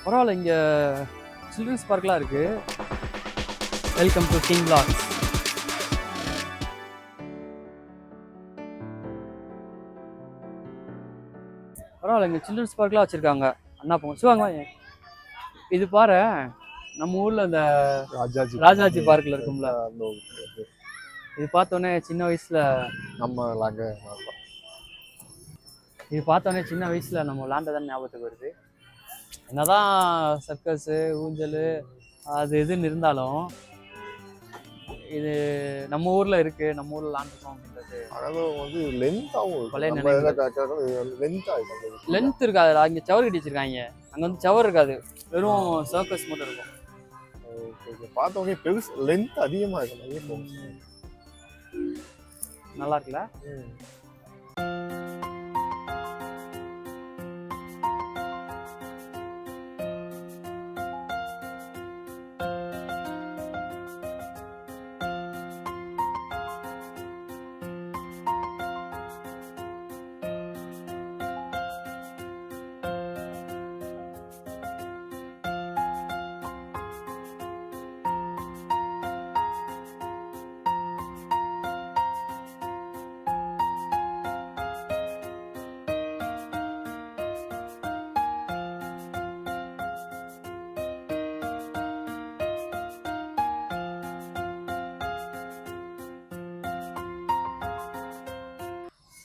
பரவாயில்ல, இங்கே சில்ட்ரன்ஸ் பார்க்லாம் இருக்குது. Welcome to King Blocks. பரவாயில்ல, இங்கே சில்ட்ரன்ஸ் பார்க்லாம் வச்சுருக்காங்க. அண்ணா போங்க சிவாங்க. இது பாரு, நம்ம ஊரில் இந்த ராஜாஜி பார்க்கில் இருக்கும்ல, இது பார்த்தோன்னே சின்ன வயசில் நம்ம விளாண்டதான் ஞாபகத்துக்கு வருது. என்னதான் சர்க்கஸு ஊஞ்சல் அது இதுன்னு இருந்தாலும் இது நம்ம ஊரில் இருக்குது, நம்ம ஊரில் விளாண்டுருக்கோம் அப்படின்றது. லென்த் இருக்காது, அங்கே சவர் கட்டி வச்சிருக்காங்க. அங்கே வந்து சவர் இருக்காது, வெறும் சர்க்கஸ் மட்டும் இருக்கும். பார்த்தோன்னே பெருசு, லென்த் அதிகமாக இருக்கும். நல்லா இருக்குல்ல?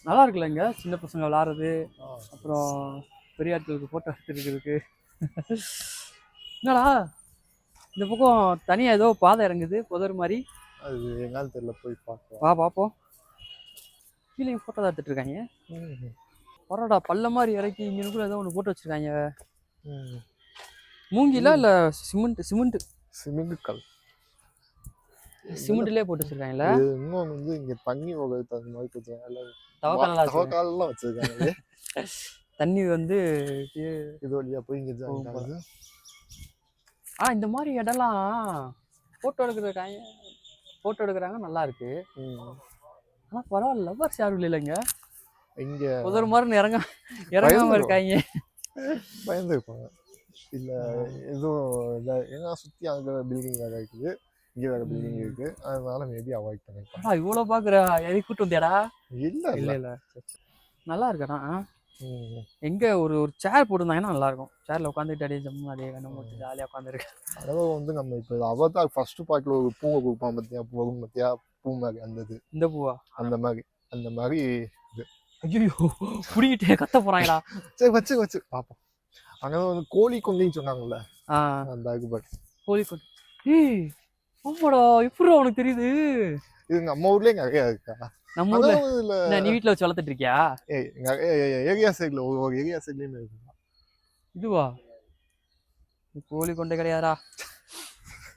நல்லா இருக்குல்ல? இங்கே சின்ன பசங்க விளாட்றது, அப்புறம் பெரிய ஆட்களுக்கு ஃபோட்டோ எடுத்துருக்கிறதுக்கு. என்னடா இந்த பக்கம் தனியாக ஏதோ பாதை இறங்குது, புதர் மாதிரி. அது எங்காலும் தெரியல, போய் பார்ப்போம். வா பார்ப்போம். கீழே ஃபோட்டோ தான் எடுத்துட்டு இருக்காங்க. பரவாடா, பல்ல மாதிரி இறக்கி இங்கே ஏதோ ஒன்று போட்டு வச்சுருக்காங்க. மூங்கிலா இல்லை சிமெண்ட் கல், சிமெண்ட்லேயே போட்டு வச்சுருக்காங்களே. இன்னொன்று வந்து இங்கே தண்ணி அந்த மாதிரி கொஞ்சம் தவக்காலெல்லாம் வச்சுருக்காங்க. தண்ணி வந்து இது வழியாக போய் இங்கே இந்த மாதிரி இடம்லாம் ஃபோட்டோ எடுக்கிறாங்க, நல்லா இருக்கு. ஆனால் பரவாயில்ல, லவ்வர்ஸ் யாரும் இல்லைங்க இங்கே. ஒரு மாதிரி இறங்காம இருக்காங்க, பயந்துருப்பாங்க. இல்லை எதுவும் இல்லை, ஏன்னா சுற்றி அங்கே பில்டிங் வேறு இருக்குது, இங்கே வேறு பில்டிங் இருக்குது, அதனால மேபி அவாய்ட் பண்ணிருப்பாங்க. இவ்வளோ பார்க்குற எதை கூட்டு வந்தியாடா? இல்லை இல்லை இல்லை, நல்லா இருக்கா? எங்கே ஒரு சேர் போட்டுருந்தாங்கன்னா நல்லாயிருக்கும். சேரில் உட்காந்துட்டு அப்படியே ஜம்மு அப்படியே கண்ணை போட்டு ஜாலியாக உட்காந்துருக்கு. அதாவது வந்து நம்ம இப்போ அவதார் ஃபர்ஸ்ட் பார்ட்டில் ஒரு பூவை கொடுப்பான் பார்த்தியா, போகும் பார்த்தியா, பூ மாதிரி அந்த இந்த பூவா அந்த மாதிரி இது. ஐயோ புடிக்கிட்டே கத்த போகிறாங்களா? சரி வச்சு பார்ப்போம். அங்கே வந்து கோழி கொல்லின்னு சொன்னாங்கல்ல, அந்த அதுக்கு கோழி கொல்லி. ஆமாடா, எப்படி உனக்கு தெரியுது? இது நம்ம ஊர்லயே நிறைய இருக்கா? நம்ம ஊர்ல நீ வீட்டுல வச்சு வளர்த்துட்டு இருக்கியா? ஏரியா சைட்ல ஒரு ஏரியா சைட்லயுமே இருக்கு. இதுவா? கோழி கொண்டை கிடையாதா?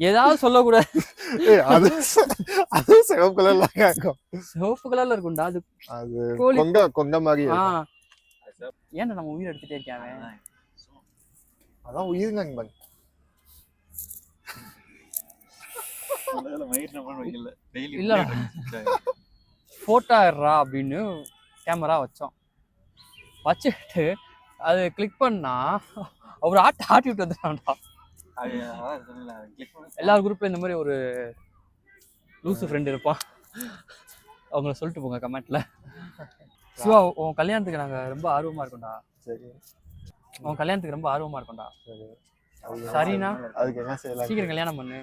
ஏதாவது சொல்லக்கூடாது. அது சிவப்பு கலர்ல இருக்கும். சிவப்பு கலர்ல இருக்கும்டா அது. கொண்ட மாதிரி. ஏன்டா நம்ம உயிர் எடுத்துட்டே இருக்காங்க? அதான் உயிருங்க. இல்ல போட்டோ எடுறா அப்படின்னு கேமரா வச்சுட்டு அது கிளிக் பண்ணா அவர் ஆட்டி விட்டு வந்துட்டான்டா. எல்லா குரூப்ல இந்த மாதிரி ஒரு லூசு ஃப்ரெண்ட் இருப்பான், அவங்கள சொல்லிட்டு போங்க கமெண்ட்ல. சிவா, உன் கல்யாணத்துக்கு நாங்க ரொம்ப ஆர்வமா இருக்கோம்டா. சரி, உன் கல்யாணத்துக்கு ரொம்ப ஆர்வமா இருக்கோம்டா. சரிண்ணா, அதுக்கு என்ன செய்யலாம்? சீக்கிரம் கல்யாணம் பண்ணு.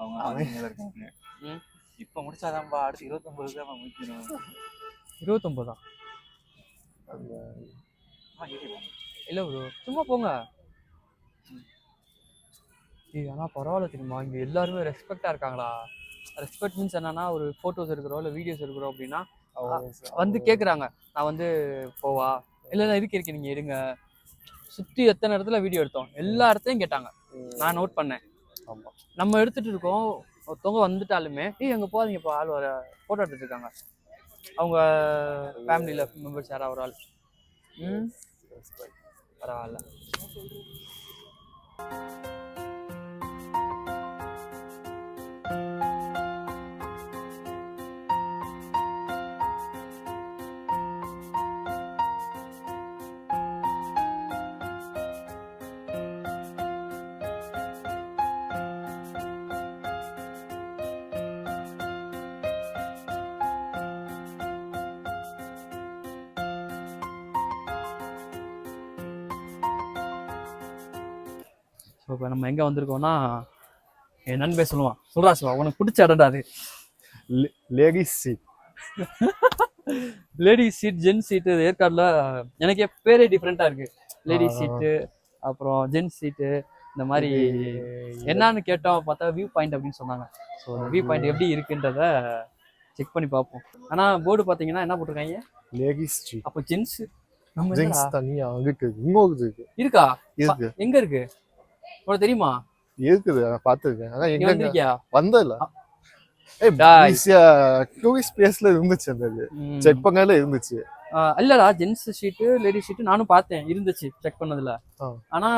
அவங்க இருக்காங்க. இப்ப முடிச்சாதான்பா, அடுத்து 29 முடிக்கணும். 29 இல்ல ப்ரோ, சும்மா போங்க. ஆனா பரவாயில்ல தெரியுமா, இங்க எல்லாருமே ரெஸ்பெக்டா இருக்காங்களா? ரெஸ்பெக்ட் மீன்ஸ் என்னன்னா, ஒரு போட்டோஸ் எடுக்கிறோம் இல்லை வீடியோஸ் எடுக்கிறோம் அப்படின்னா வந்து கேட்குறாங்க, நான் வந்து போவா இல்லை இருக்கேன் நீங்க எடுங்க. சுற்றி எத்தனை இடத்துல வீடியோ எடுத்தோம், எல்லா இடத்தையும் கேட்டாங்க, நான் நோட் பண்ணேன். நம்ம எடுத்துட்டு இருக்கோம், ஒருத்தவங்க வந்துட்டாலுமே எங்க போகாதீங்கப்பா, ஆள் வர போட்டோ எடுத்துட்டு இருக்காங்க. அவங்க ஃபேமிலியில மெம்பர்ஸ் யாராவது ஒரு ஆள். பரவாயில்ல. இப்போ நம்ம எங்கே வந்திருக்கோம்னா என் நண்பே சொல்லுவான், சொல்றா சிவா உனக்கு பிடிச்ச இடம்டா அது. Ladies seat. Ladies seat, gents seat. ஏற்காடுல எனக்கு பேரே டிஃப்ரெண்ட்டாக இருக்குது. லேடிஸ் சீட்டு, அப்புறம் ஜென்ஸ் சீட்டு, இந்த மாதிரி. என்னன்னு கேட்டோம், பார்த்தா வியூ பாயிண்ட் அப்படின்னு சொன்னாங்க. ஸோ வியூ பாயிண்ட் எப்படி இருக்குன்றத செக் பண்ணி பார்ப்போம். ஆனால் போர்டு பார்த்தீங்கன்னா என்ன போட்டிருக்காங்க, லேடிஸ் சீட். அப்போ ஜென்ஸ் நம்ம ஜென்ஸ் தனியா அங்கிட்டு இன்னொரு இருக்கு. இருக்கா? இருக்கு. எங்க இருக்கு உனக்கு தெரியுமா? இருக்குது, நான் பார்த்துருக்கேன். ஆனால் நீ எங்க வந்திருக்கியா? வந்ததில்ல. டூரிஸ்ட் பிளேஸ்ல இருந்துச்சு, அந்த இது செக் பண்ணல இருந்துச்சு. இல்லடா, ஜென்ஸ் ஷீட்டு லேடிஸ் ஷீட்டு நானும் பார்த்தேன், இருந்துச்சு செக் பண்ணதுல. ஆனா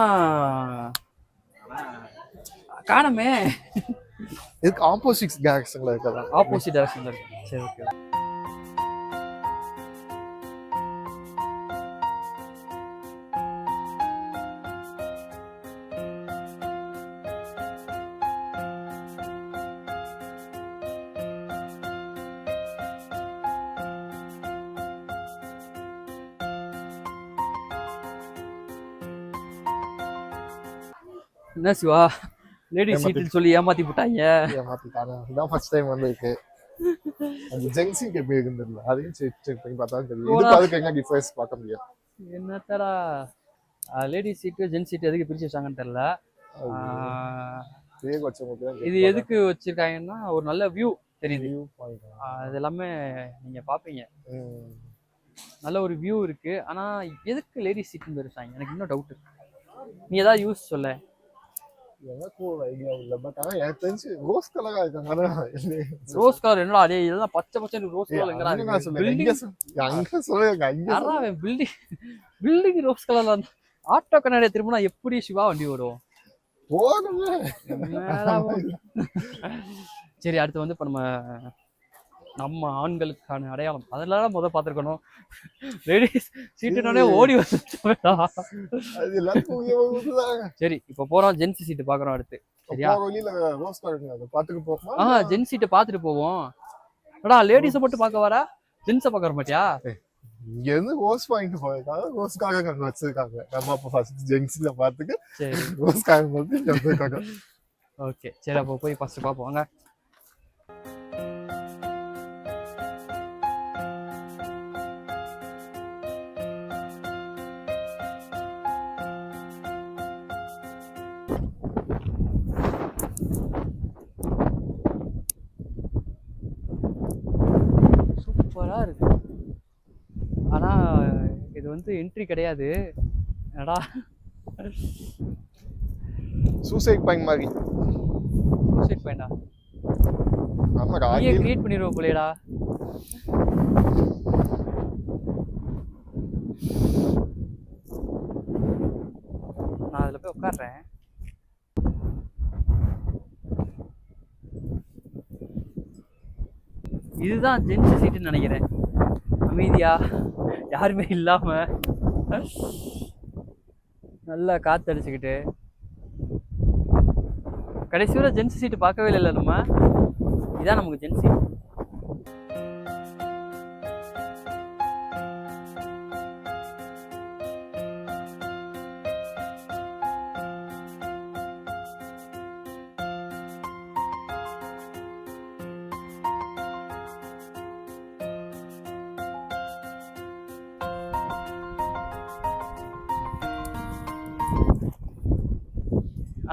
காணமே. இதுக்கு ஆப்போசிட் டைரக்ஷன்ல இருக்கா? ஆப்போசிட் டைரக்ஷன்ல இருக்கு. சரி, ஓகே. என்ன சிவா, லேடிஸ் சீட்டுன்னு சொல்லி ஏமாத்தி போட்டாங்க. ஏமாத்திட்டாங்க. இதான் ஃபர்ஸ்ட் டைம் வந்திருக்கு. அந்த ஜங்ஷன் எப்படி இருக்குன்னு அதையும் செக் பண்ணி பார்த்தா தெரியும். இதுக்கு அதுக்கு என்ன டிஃபரன்ஸ் பார்க்க முடியும். என்னத்தடா லேடிஸ் சீட்டு ஜென்ஸ் சீட்டு எதுக்கு பிரிச்சு வச்சாங்கன்னு தெரியல. இது எதுக்கு வச்சிருக்காங்கன்னா ஒரு நல்ல வியூ தெரியுது. அது எல்லாமே நீங்க பாப்பீங்க, நல்ல ஒரு வியூ இருக்கு. ஆனா எதுக்கு லேடிஸ் சீட்டுன்னு பிரிச்சாங்க எனக்கு இன்னும் டவுட் இருக்கு. நீ ஏதாவது யூஸ் சொல்ல. எனக்கு ஒரு ஐடியா இல்ல, பட் ஆனா எனக்கு தெரிஞ்சு ரோஸ் கலரா இருக்காங்க. ரோஸ் கலர் என்னடா, அதே இதெல்லாம் பச்சை பச்சை ரோஸ் கலர் எங்கடா இருக்கு? அங்க சொல்லுங்க, யாரா பில்டிங் ரோஸ் கலர்ல ஆட்டோ கண்ணாடியை திரும்பினா எப்படி சிவா வண்டி வரும்? சரி, அடுத்து வந்து இப்ப நம்ம ஆண்களுக்கான அடையாளம் அதெல்லாம் முதல் பார்த்துருக்கணும். லேடிஸ் சீட்டுனாலே ஓடி வந்து. சரி, இப்ப போறோம் ஜென்ஸ் சீட்டு பாக்குறோம் அடுத்து. சரியா? ஜென்ஸ் சீட்டை பார்த்துட்டு போவோம். லேடிஸை மட்டும் பார்க்க வரா, ஜென்ஸை பார்க்க வர மாட்டியா? இங்க இருந்து ரோஸ் பாயிண்ட் போயிருக்காங்க, ரோஸ்க்காக அங்க வச்சிருக்காங்க. நம்ம அப்ப ஃபர்ஸ்ட் ஜென்ஸ்ல பார்த்துட்டு சரி ரோஸ்க்காக வந்து இங்க வச்சிருக்காங்க. ஓகே, சரி, அப்போ போய் ஃபர்ஸ்ட் பார்ப்போம். வாங்க. சூப்பரா இருக்கு. ஆனா இது வந்து என்ட்ரி கிடையாது. என்னடா சூசைட் பாயிண்ட் மாதிரி. சூசைட் பாயிண்டா? ஆமாடா, நீயே கிரியேட் பண்ணிடுவோம் போலேடா. நான் அதுல போய் உட்கார்றேன். இதுதான் ஜென்ஸ் சீட்டுன்னு நினைக்கிறேன். அமைதியா யாருமே இல்லாம நல்லா காத்தடிச்சுக்கிட்டு. கடைசி வரை ஜென்ஸ் சீட்டு பார்க்கவே இல்லை நம்ம. இதான் நமக்கு ஜென்ஸ் சீட்.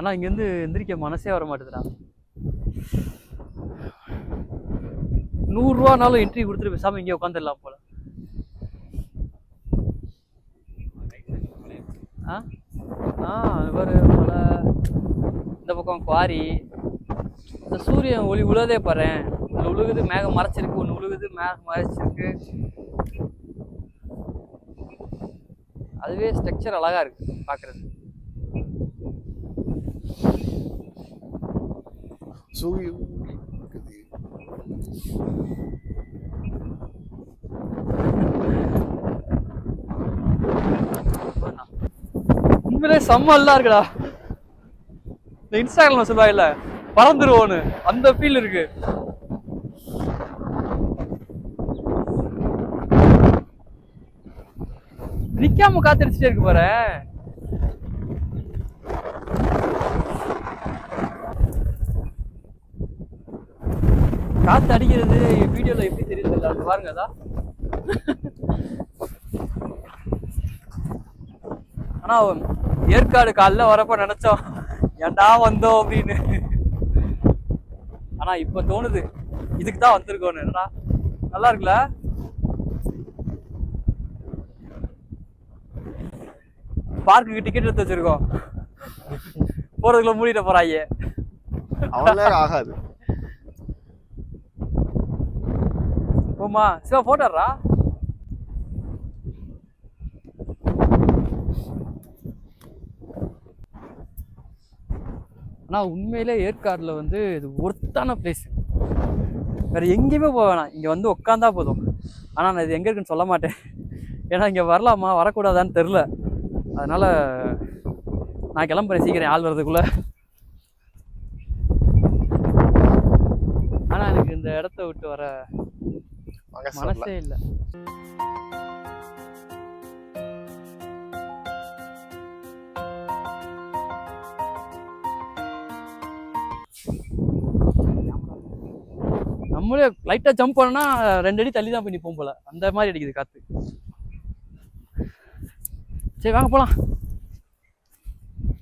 ஆனா இங்கேருந்து எந்திரிக்க மனசே வர மாட்டேதுடா. 100 ரூபானாலும் என்ட்ரி கொடுத்துட்டு பேசாம இங்கே உட்காந்துடலாம் போல. ஒரு மலை, இந்த பக்கம் குவாரி, இந்த சூரியன் ஒளி உழுதே பாரு. ஒன்று உழுகுது மேகம் மறைச்சிருக்கு, ஒன்று உழுகுது மேகம் மறைச்சிருக்கு. அதுவே ஸ்ட்ரக்சர் அழகா இருக்கு பாக்குறது. உண்மையிலே செம்ம நல்லா இருக்குடா. இந்த இன்ஸ்டாகிராம்ல சொல்லுவாங்கல்ல பறந்துருவோன்னு, அந்த ஃபீல் இருக்கு. நிக்காம காத்தடிச்சுட்டே இருக்கு பாரு. காத்து அடிக்கிறது வீடியோல எப்படி தெரியுது இல்லை அது பாருங்க அதான். ஆனா ஏற்காடு காலைல வரப்ப நினைச்சோம் ஏன்டா வந்தோம் அப்படின்னு. ஆனா இப்ப தோணுது இதுக்கு தான் வந்திருக்கோன்னு. என்னடா நல்லா இருக்குல்ல. பார்க்குக்கு டிக்கெட் எடுத்து வச்சிருக்கோம், போறதுக்குள்ள மூடிட்டு போறாங்க. அவ்வளோ ஆகாது. போமா சிவா போட்டோறா. ஆனா உண்மையிலே ஏற்காடுல வந்து இது ஒர்த்தான பிளேஸ். வேற எங்கேயுமே போக வேணாம், இங்க வந்து உட்காந்தா போதும். ஆனா நான் இது எங்க இருக்குன்னு சொல்ல மாட்டேன், ஏன்னா இங்க வரலாமா வரக்கூடாதான்னு தெரில. அதனால நான் கிளம்புறேன் சீக்கிரம் ஆள் வர்றதுக்குள்ள. ஆனா எனக்கு இந்த இடத்த விட்டு வர மனசே இல்லை. நம்மளே லைட்டா ஜம்ப் பண்ணா 2 அடி தள்ளி தான் போய் நிப்போம் போல, அந்த மாதிரி அடிக்குது காத்து. சரி வாங்க போலாம்.